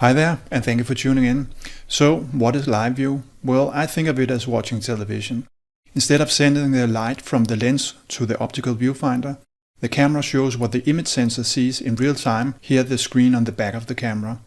Hi there, and thank you for tuning in. So, what is live view? Well, I think of it as watching television. Instead of sending the light from the lens to the optical viewfinder, the camera shows what the image sensor sees in real time here at the screen on the back of the camera.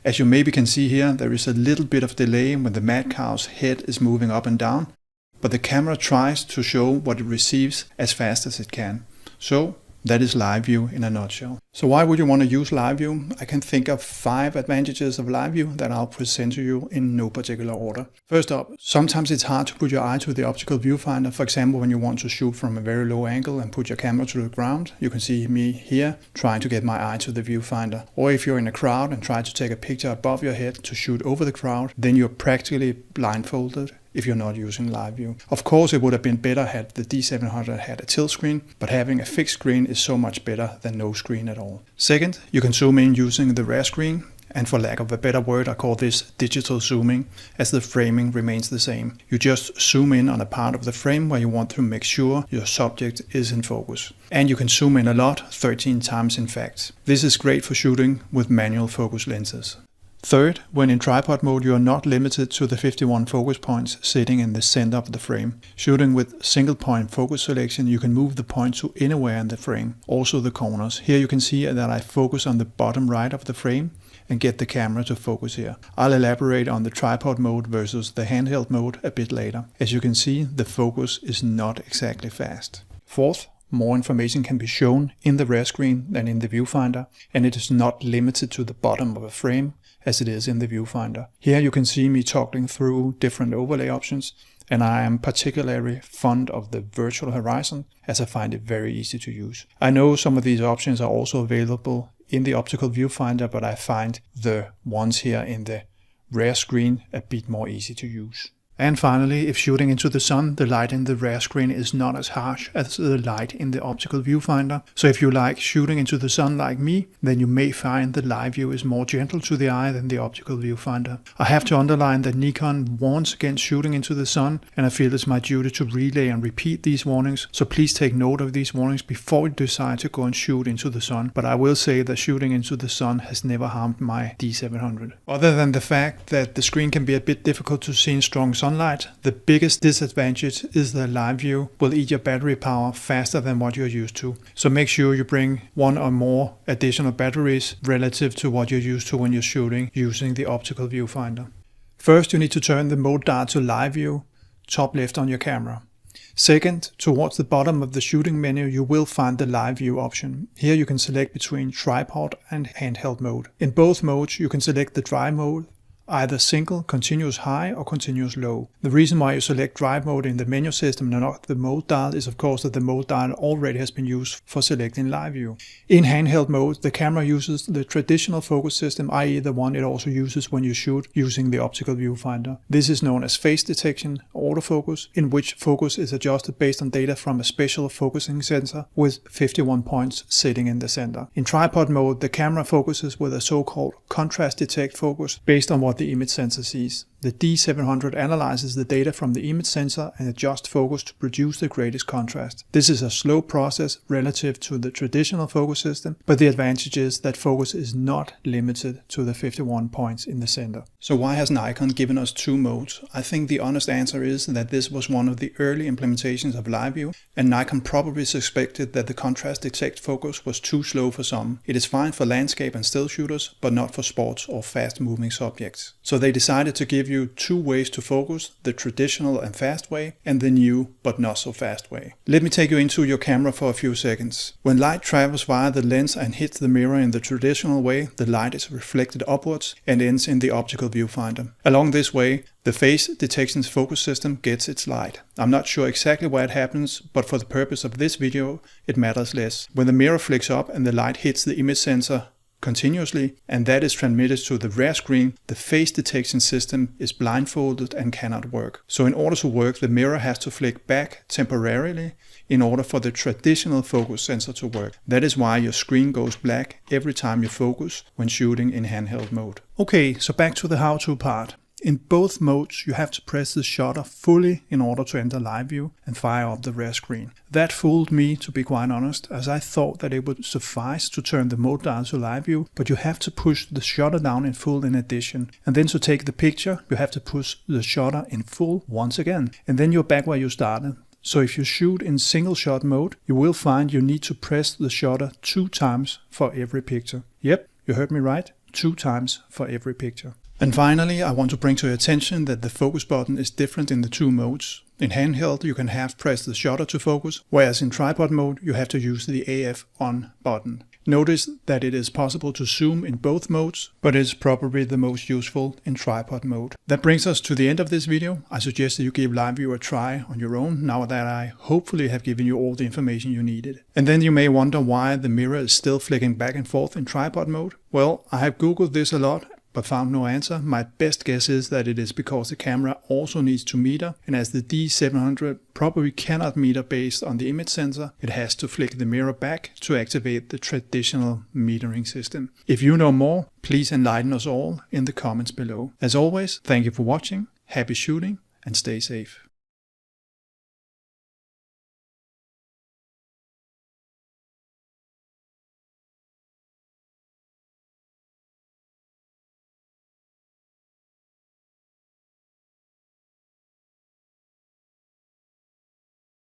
As you maybe can see here, there is a little bit of delay when the mad cow's head is moving up and down, but the camera tries to show what it receives as fast as it can. So, that is live view in a nutshell. So why would you want to use live view? I can think of 5 advantages of live view that I'll present to you in no particular order. First up, sometimes it's hard to put your eye to the optical viewfinder. For example, when you want to shoot from a very low angle and put your camera to the ground. You can see me here trying to get my eye to the viewfinder. Or if you're in a crowd and try to take a picture above your head to shoot over the crowd, then you're practically blindfolded if you're not using live view. Of course, it would have been better had the D700 had a tilt screen, but having a fixed screen is so much better than no screen at all. Second, you can zoom in using the rear screen, and for lack of a better word, I call this digital zooming, as the framing remains the same. You just zoom in on a part of the frame where you want to make sure your subject is in focus. And you can zoom in a lot, 13 times in fact. This is great for shooting with manual focus lenses. Third, when in tripod mode, you are not limited to the 51 focus points sitting in the center of the frame. Shooting with single point focus selection, you can move the point to anywhere in the frame, also the corners. Here you can see that I focus on the bottom right of the frame and get the camera to focus here. I'll elaborate on the tripod mode versus the handheld mode a bit later. As you can see, the focus is not exactly fast. Fourth, more information can be shown in the rear screen than in the viewfinder, and it is not limited to the bottom of a frame as it is in the viewfinder. Here you can see me toggling through different overlay options, and I am particularly fond of the virtual horizon as I find it very easy to use. I know some of these options are also available in the optical viewfinder, but I find the ones here in the rear screen a bit more easy to use. And finally, if shooting into the sun, the light in the rear screen is not as harsh as the light in the optical viewfinder. So if you like shooting into the sun like me, then you may find the live view is more gentle to the eye than the optical viewfinder. I have to underline that Nikon warns against shooting into the sun, and I feel it's my duty to relay and repeat these warnings. So please take note of these warnings before you decide to go and shoot into the sun. But I will say that shooting into the sun has never harmed my D700. Other than the fact that the screen can be a bit difficult to see in strong sunlight, the biggest disadvantage is that live view will eat your battery power faster than what you're used to. So make sure you bring 1 or more additional batteries relative to what you're used to when you're shooting using the optical viewfinder. First, you need to turn the mode dial to live view, top left on your camera. Second, towards the bottom of the shooting menu, you will find the live view option. Here you can select between tripod and handheld mode. In both modes, you can select the drive mode, either single, continuous high or continuous low. The reason why you select drive mode in the menu system and not the mode dial is of course that the mode dial already has been used for selecting live view. In handheld mode, the camera uses the traditional focus system, i.e. the one it also uses when you shoot using the optical viewfinder. This is known as face detection, autofocus, in which focus is adjusted based on data from a special focusing sensor with 51 points sitting in the center. In tripod mode, the camera focuses with a so-called contrast detect focus based on what the image sensor sees. The D700 analyzes the data from the image sensor and adjusts focus to produce the greatest contrast. This is a slow process relative to the traditional focus system, but the advantage is that focus is not limited to the 51 points in the center. So why has Nikon given us 2 modes? I think the honest answer is that this was one of the early implementations of live view, and Nikon probably suspected that the contrast detect focus was too slow for some. It is fine for landscape and still shooters, but not for sports or fast moving subjects. So they decided to give you 2 ways to focus, the traditional and fast way, and the new but not so fast way. Let me take you into your camera for a few seconds. When light travels via the lens and hits the mirror in the traditional way, the light is reflected upwards and ends in the optical viewfinder. Along this way, the face detection's focus system gets its light. I'm not sure exactly where it happens, but for the purpose of this video, it matters less. When the mirror flicks up and the light hits the image sensor continuously, and that is transmitted to the rear screen, the face detection system is blindfolded and cannot work. So in order to work, the mirror has to flick back temporarily in order for the traditional focus sensor to work. That is why your screen goes black every time you focus when shooting in handheld mode. Okay, so back to the how-to part. In both modes, you have to press the shutter fully in order to enter live view and fire up the rare screen. That fooled me, to be quite honest, as I thought that it would suffice to turn the mode dial to live view, but you have to push the shutter down in full in addition. And then to take the picture, you have to push the shutter in full once again. And then you're back where you started. So if you shoot in single shot mode, you will find you need to press the shutter 2 times for every picture. Yep, you heard me right, 2 times for every picture. And finally, I want to bring to your attention that the focus button is different in the 2 modes. In handheld, you can half press the shutter to focus, whereas in tripod mode, you have to use the AF on button. Notice that it is possible to zoom in both modes, but it is probably the most useful in tripod mode. That brings us to the end of this video. I suggest that you give live view a try on your own, now that I hopefully have given you all the information you needed. And then you may wonder why the mirror is still flicking back and forth in tripod mode. Well, I have googled this a lot, but found no answer. My best guess is that it is because the camera also needs to meter, and as the D700 probably cannot meter based on the image sensor, it has to flick the mirror back to activate the traditional metering system. If you know more, please enlighten us all in the comments below. As always, thank you for watching, happy shooting, and stay safe.